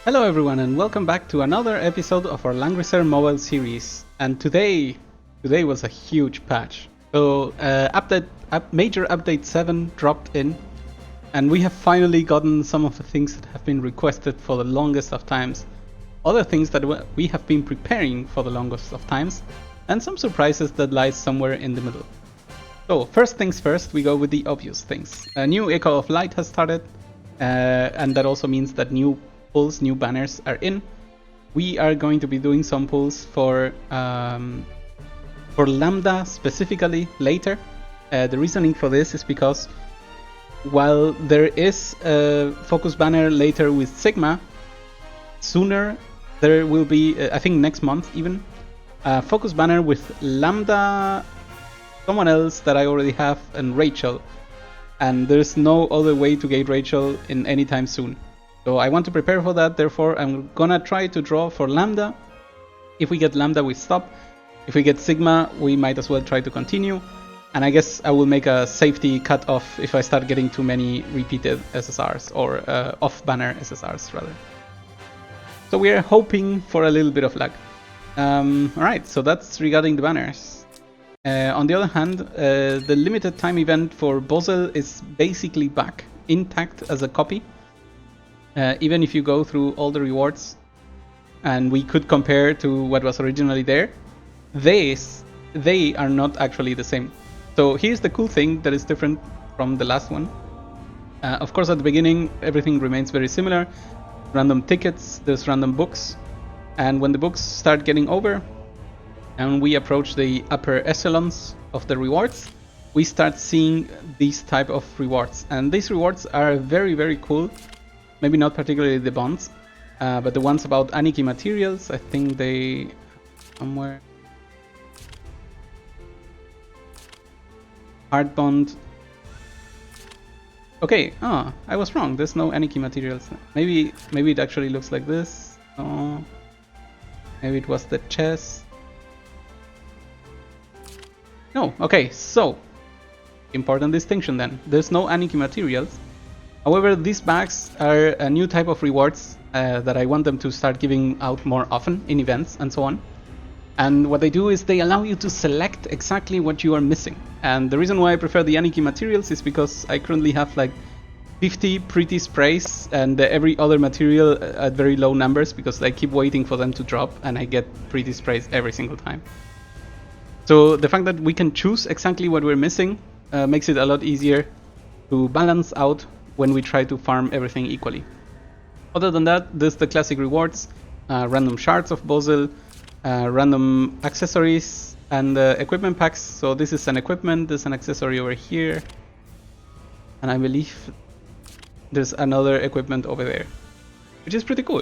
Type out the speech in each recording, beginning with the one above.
Hello everyone and welcome back to another episode of our Langrisser mobile series. And today was a huge patch. So major update 7 dropped in, and we have finally gotten some of the things that have been requested for the longest of times, other things that we have been preparing for the longest of times, and some surprises that lie somewhere in the middle. So first things first, we go with the obvious things. A new Echo of Light has started, and that also means that new pulls, new banners are in. We are going to be doing some pulls for Lambda specifically later. The reasoning for this is because while there is a focus banner later with Sigma, sooner there will be, I think next month even, a focus banner with Lambda, someone else that I already have, and Rachel. And there's no other way to get Rachel in any time soon. So I want to prepare for that, therefore I'm gonna try to draw for Lambda. If we get Lambda, we stop. If we get Sigma, we might as well try to continue. And I guess I will make a safety cut-off if I start getting too many repeated SSRs, or off-banner SSRs rather. So we are hoping for a little bit of luck. Alright, so that's regarding the banners. On the other hand, the limited time event for Bozel is basically back, intact as a copy. Even if you go through all the rewards, and we could compare to what was originally there, they are not actually the same. So here's the cool thing that is different from the last one. Of course, at the beginning, everything remains very similar. Random tickets, there's random books, and when the books start getting over, and we approach the upper echelons of the rewards, we start seeing these type of rewards. And these rewards are very, very cool. Maybe not particularly the bonds, but the ones about Aniki materials, I think they somewhere. Hard bond. Okay, I was wrong. There's no Aniki materials. Maybe it actually looks like this. Oh, maybe it was the chest. No, okay, so important distinction then. There's no Aniki materials. However, these bags are a new type of rewards that I want them to start giving out more often in events and so on. And what they do is they allow you to select exactly what you are missing. And the reason why I prefer the Aniki materials is because I currently have like 50 pretty sprays and every other material at very low numbers because I keep waiting for them to drop and I get pretty sprays every single time. So the fact that we can choose exactly what we're missing makes it a lot easier to balance out when we try to farm everything equally. Other than that, there's the classic rewards, random shards of Bozel, random accessories, and equipment packs. So this is an equipment, there's an accessory over here, and I believe there's another equipment over there, which is pretty cool.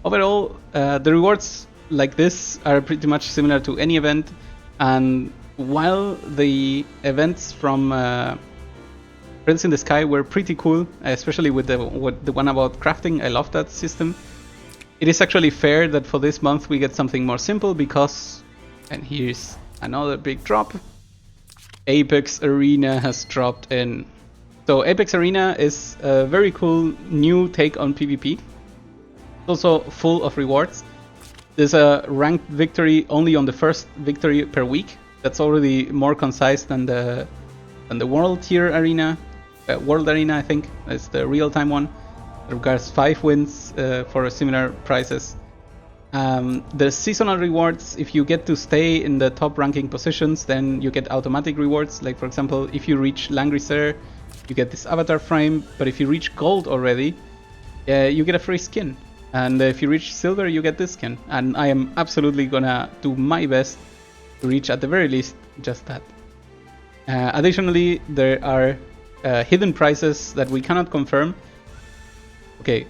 Overall, the rewards like this are pretty much similar to any event, and while the events from Prince in the Sky were pretty cool, especially with the one about crafting. I love that system. It is actually fair that for this month we get something more simple because, and here's another big drop, Apex Arena has dropped in. So Apex Arena is a very cool new take on PvP. It's also full of rewards. There's a ranked victory only on the first victory per week. That's already more concise than the World Tier Arena. World Arena, I think, is the real-time one. It requires 5 wins for similar prices. The seasonal rewards, if you get to stay in the top ranking positions, then you get automatic rewards. Like, for example, if you reach Langrisser, you get this avatar frame. But if you reach gold already, you get a free skin. And if you reach silver, you get this skin. And I am absolutely gonna do my best to reach, at the very least, just that. Additionally, there are hidden prizes that we cannot confirm. Okay,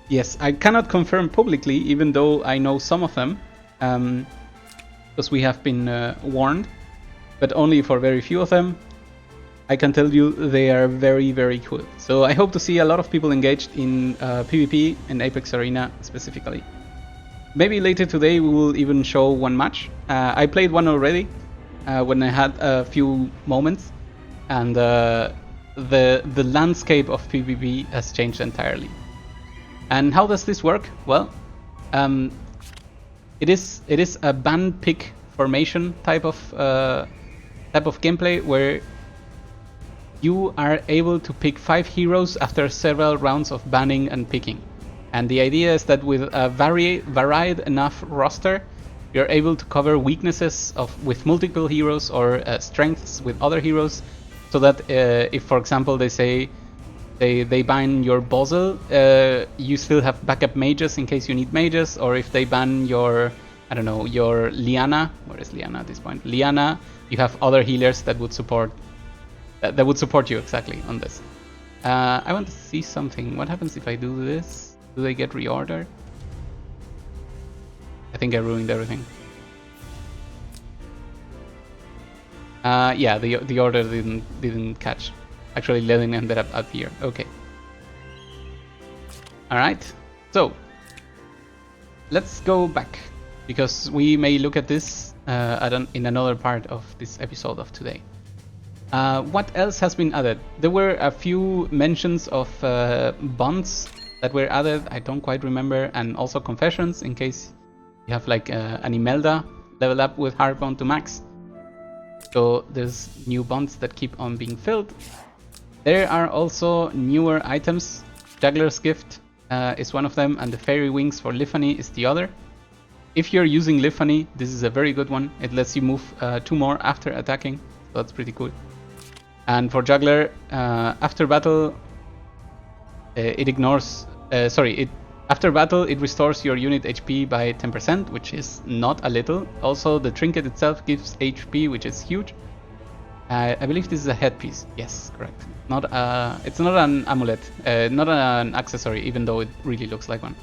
yes, I cannot confirm publicly, even though I know some of them, because we have been warned, but only for very few of them. I can tell you they are very, very cool. So I hope to see a lot of people engaged in PvP and Apex Arena specifically. Maybe later today we will even show one match. I played one already when I had a few moments, and the landscape of PvP has changed entirely. And how does this work? Well, it is a ban pick formation type of gameplay where you are able to pick 5 heroes after several rounds of banning and picking. And the idea is that with a varied enough roster, you're able to cover weaknesses with multiple heroes or strengths with other heroes, so that if, for example, they say they ban your Bozzle, you still have backup mages in case you need mages, or if they ban your, I don't know, your Liana, where is Liana at this point? Liana, you have other healers that would support you exactly on this. I want to see something. What happens if I do this? Do they get reordered? I think I ruined everything. Yeah, the order didn't catch. Actually, Levin ended up here. Okay. All right. So let's go back, because we may look at this in another part of this episode of today. What else has been added? There were a few mentions of bonds that were added. I don't quite remember, and also confessions in case you have like an Imelda level up with Hardbond to max. So there's new bonds that keep on being filled. There are also newer items. Juggler's Gift is one of them, and the Fairy Wings for Liffany is the other. If you're using Liffany, this is a very good one. It lets you move 2 more after attacking, so that's pretty cool. And for Juggler, after battle, after battle it restores your unit HP by 10%, which is not a little. Also, the trinket itself gives HP, which is huge. I believe this is a headpiece. Yes, correct. It's not an amulet, not an accessory, even though it really looks like one.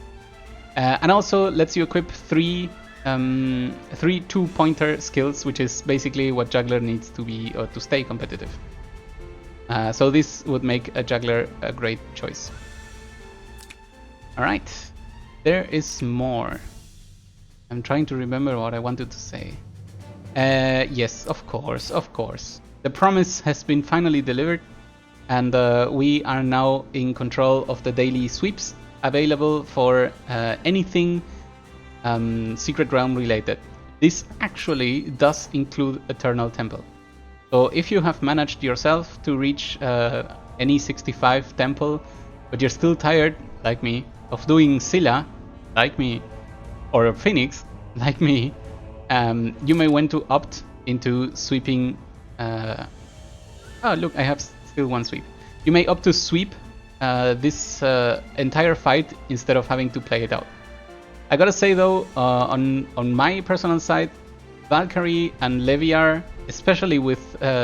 And also lets you equip 3 2-pointer skills, which is basically what Juggler needs to be or to stay competitive. So this would make a Juggler a great choice. Alright, there is more. I'm trying to remember what I wanted to say. Yes, of course. The promise has been finally delivered, and we are now in control of the daily sweeps available for anything Secret Realm related. This actually does include Eternal Temple. So if you have managed yourself to reach any 65 temple, but you're still tired, like me, of doing Scylla, like me, or Phoenix, like me, you may want to opt into sweeping. Oh, look, I have still 1 sweep. You may opt to sweep this entire fight instead of having to play it out. I gotta say though, on my personal side, Valkyrie and Leviar, especially with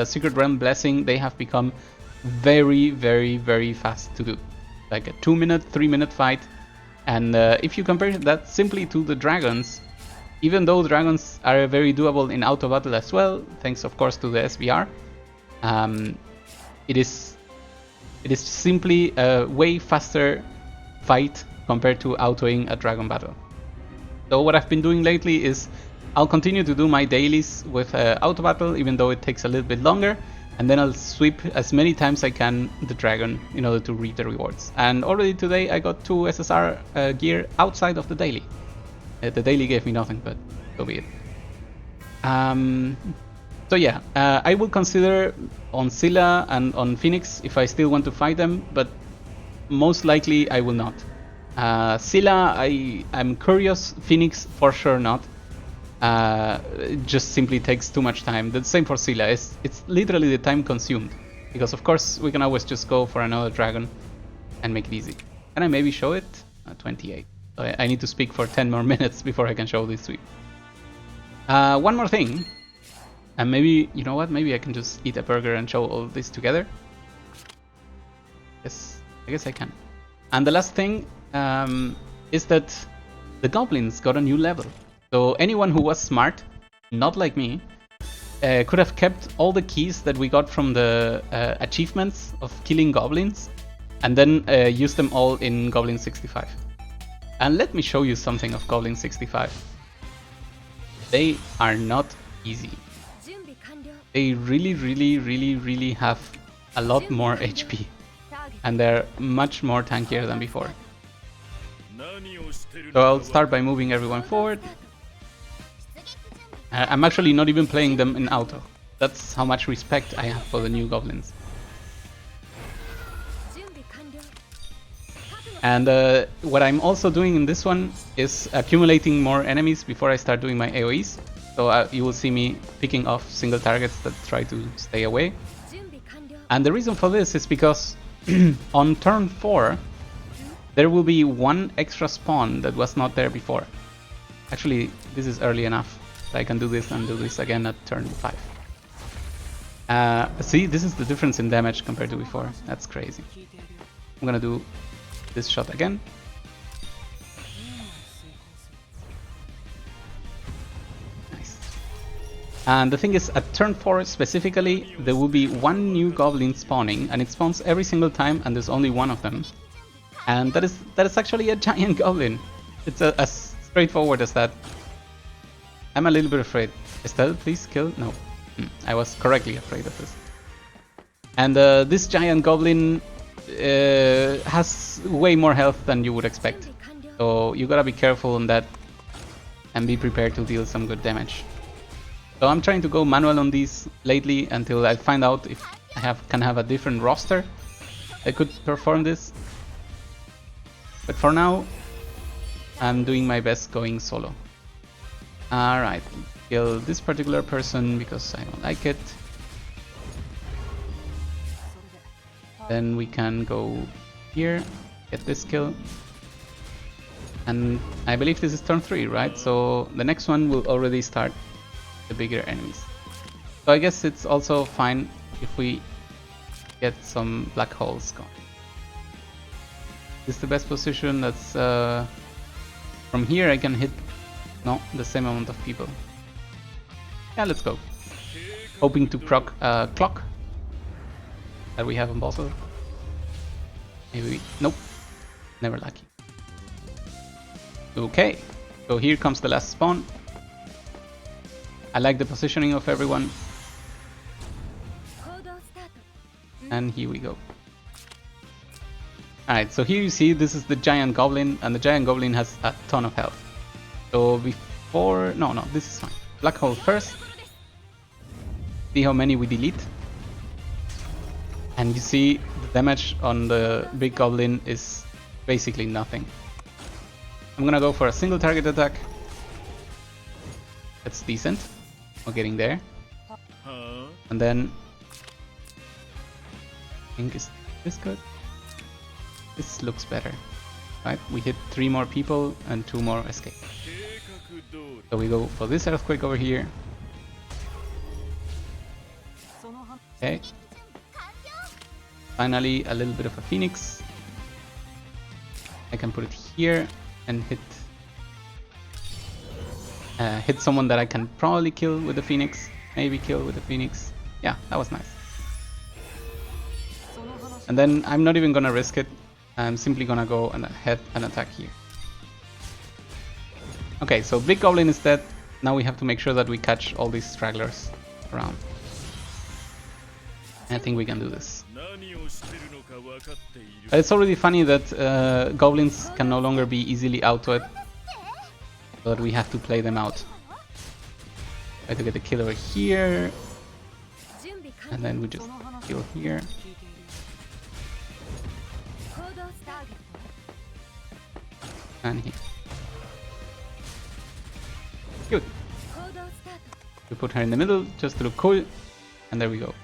Secret Realm Blessing, they have become very, very, very fast to do. Like a 2-minute, 3-minute fight. And if you compare that simply to the dragons, even though dragons are very doable in auto battle as well, thanks of course to the SBR, it is simply a way faster fight compared to autoing a dragon battle. So what I've been doing lately is I'll continue to do my dailies with auto battle, even though it takes a little bit longer, and then I'll sweep as many times I can the dragon in order to reap the rewards. And already today I got 2 SSR gear outside of the daily. The daily gave me nothing, but so be it. So yeah, I will consider on Scylla and on Phoenix if I still want to fight them, but most likely I will not. Scylla, I'm curious. Phoenix, for sure not. It just simply takes too much time. The same for Scylla. It's literally the time consumed, because of course we can always just go for another dragon and make it easy. Can I maybe show it? 28. So I need to speak for 10 more minutes before I can show this sweep. One more thing, and maybe, you know what, maybe I can just eat a burger and show all this together. Yes, I guess I can. And the last thing is that the goblins got a new level. So anyone who was smart, not like me, could have kept all the keys that we got from the achievements of killing goblins, and then use them all in Goblin 65. And let me show you something of Goblin 65. They are not easy. They really have a lot more HP, and they're much more tankier than before. So I'll start by moving everyone forward. I'm actually not even playing them in auto. That's how much respect I have for the new goblins. And what I'm also doing in this one is accumulating more enemies before I start doing my AoEs. So you will see me picking off single targets that try to stay away. And the reason for this is because on turn 4 there will be one extra spawn that was not there before. Actually, this is early enough. So I can do this and do this again at turn 5. See, this is the difference in damage compared to before. That's crazy. I'm gonna do this shot again. Nice. And the thing is, at turn 4 specifically, there will be one new goblin spawning, and it spawns every single time, and there's only one of them. And that is actually a giant goblin. It's as straightforward as that. I'm a little bit afraid. Estelle, please kill. No, I was correctly afraid of this. And this giant goblin has way more health than you would expect. So you gotta be careful on that and be prepared to deal some good damage. So I'm trying to go manual on these lately until I find out if I can have a different roster that could perform this. But for now, I'm doing my best going solo. Alright, kill this particular person because I don't like it. Then we can go here, get this kill. And I believe this is turn 3, right? So the next one will already start the bigger enemies. So I guess it's also fine if we get some black holes going. This is the best position. That's from here I can hit the same amount of people. Yeah, let's go. Hoping to proc clock that we have on Basel. Maybe nope, never lucky. Okay, so here comes the last spawn. I like the positioning of everyone. And here we go. Alright, so here you see this is the giant goblin, and the giant goblin has a ton of health. So before... No, this is fine. Black hole first. See how many we delete. And you see the damage on the big goblin is basically nothing. I'm gonna go for a single target attack. That's decent. We're getting there. And then... I think is this good? This looks better. Right, we hit 3 more people and 2 more escape. So we go for this earthquake over here. Okay. Finally, a little bit of a phoenix. I can put it here and hit someone that I can probably kill with the phoenix. Maybe kill with the phoenix. Yeah, that was nice. And then I'm not even gonna risk it. I'm simply gonna go and head and attack here. Okay, so big goblin is dead. Now we have to make sure that we catch all these stragglers around. I think we can do this. It's already funny that goblins can no longer be easily outwit, but we have to play them out. Try to get the kill over here, and then we just kill here. And here. Good. We put her in the middle just to look cool, and there we go.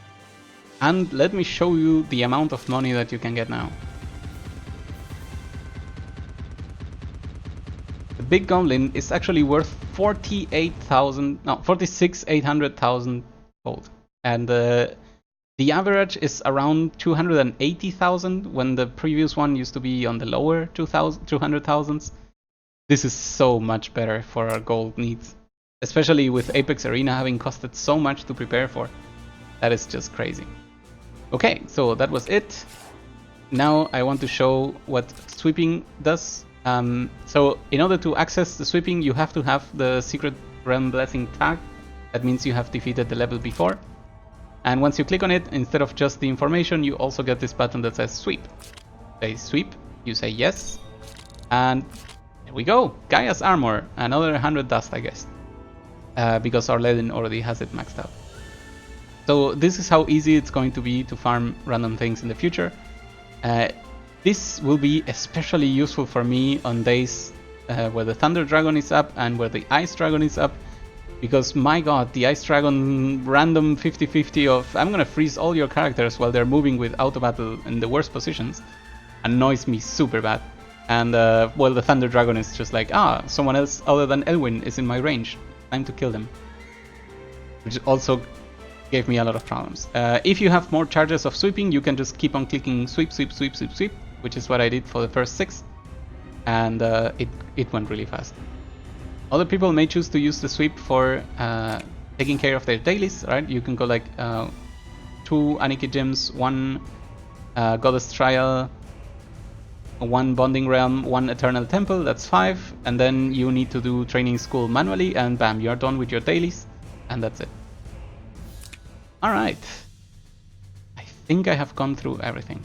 And let me show you the amount of money that you can get now. The big goblin is actually worth 46,800,000 gold, and the average is around 280,000 when the previous one used to be on the lower 200,000s. This is so much better for our gold needs, especially with Apex Arena having costed so much to prepare for. That is just crazy. Okay, so that was it. Now I want to show what sweeping does. So in order to access the sweeping, you have to have the Secret Realm Blessing tag. That means you have defeated the level before. And once you click on it, instead of just the information, you also get this button that says sweep. Say sweep, you say yes. And there we go, Gaia's Armor, another 100 dust, I guess, because our Ledin already has it maxed out. So this is how easy it's going to be to farm random things in the future. This will be especially useful for me on days where the Thunder Dragon is up and where the Ice Dragon is up, because my god, the Ice Dragon random 50-50 of I'm gonna freeze all your characters while they're moving with auto battle in the worst positions annoys me super bad. And well, the Thunder Dragon is just like, someone else other than Elwyn is in my range, time to kill them, which also gave me a lot of problems. If you have more charges of sweeping, you can just keep on clicking sweep, sweep, sweep, sweep, sweep, which is what I did for the first 6, and it went really fast. Other people may choose to use the sweep for taking care of their dailies, right? You can go like 2 Aniki Gems, 1 Goddess Trial, 1 Bonding Realm, 1 Eternal Temple, that's 5, and then you need to do Training School manually, and bam, you're done with your dailies, and that's it. Alright, I think I have gone through everything.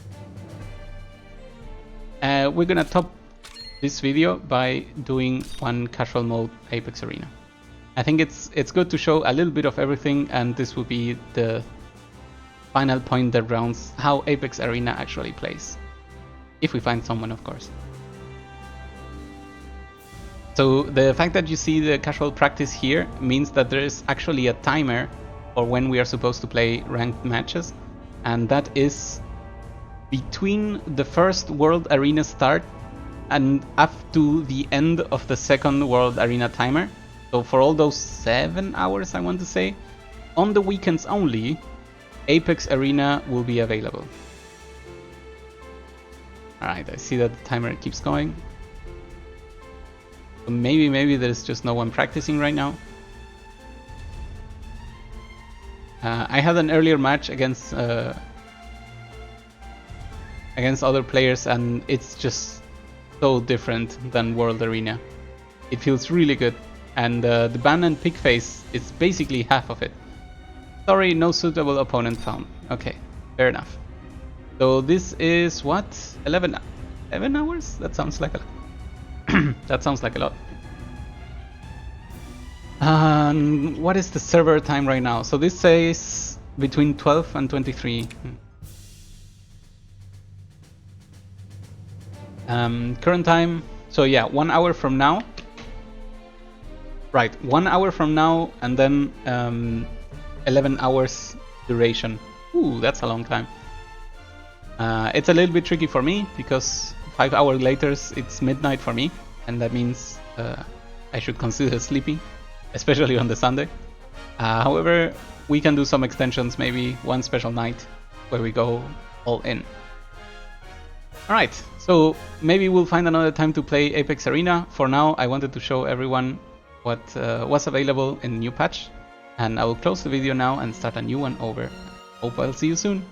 We're gonna top this video by doing 1 casual mode Apex Arena. I think it's good to show a little bit of everything, and this will be the final point that rounds how Apex Arena actually plays. If we find someone, of course. So the fact that you see the casual practice here means that there is actually a timer for when we are supposed to play ranked matches, and that is between the first World Arena start and up to the end of the second World Arena timer. So for all those 7 hours, I want to say, on the weekends only, Apex Arena will be available. Alright, I see that the timer keeps going. So maybe there's just no one practicing right now. I had an earlier match against other players, and it's just so different than World Arena. It feels really good, and the ban and pick phase is basically half of it. Sorry, no suitable opponent found. Okay, fair enough. So this is what? 11 hours? That sounds like a lot. That sounds like a lot. What is the server time right now? So this says between 12 and 23. Current time, so yeah, 1 hour from now. Right, 1 hour from now, and then 11 hours duration. Ooh, that's a long time. It's a little bit tricky for me, because 5 hours later it's midnight for me, and that means I should consider sleeping, especially on the Sunday. However, we can do some extensions, maybe one special night where we go all in. Alright, so maybe we'll find another time to play Apex Arena. For now, I wanted to show everyone what was available in the new patch, and I will close the video now and start a new one over. Hope I'll see you soon.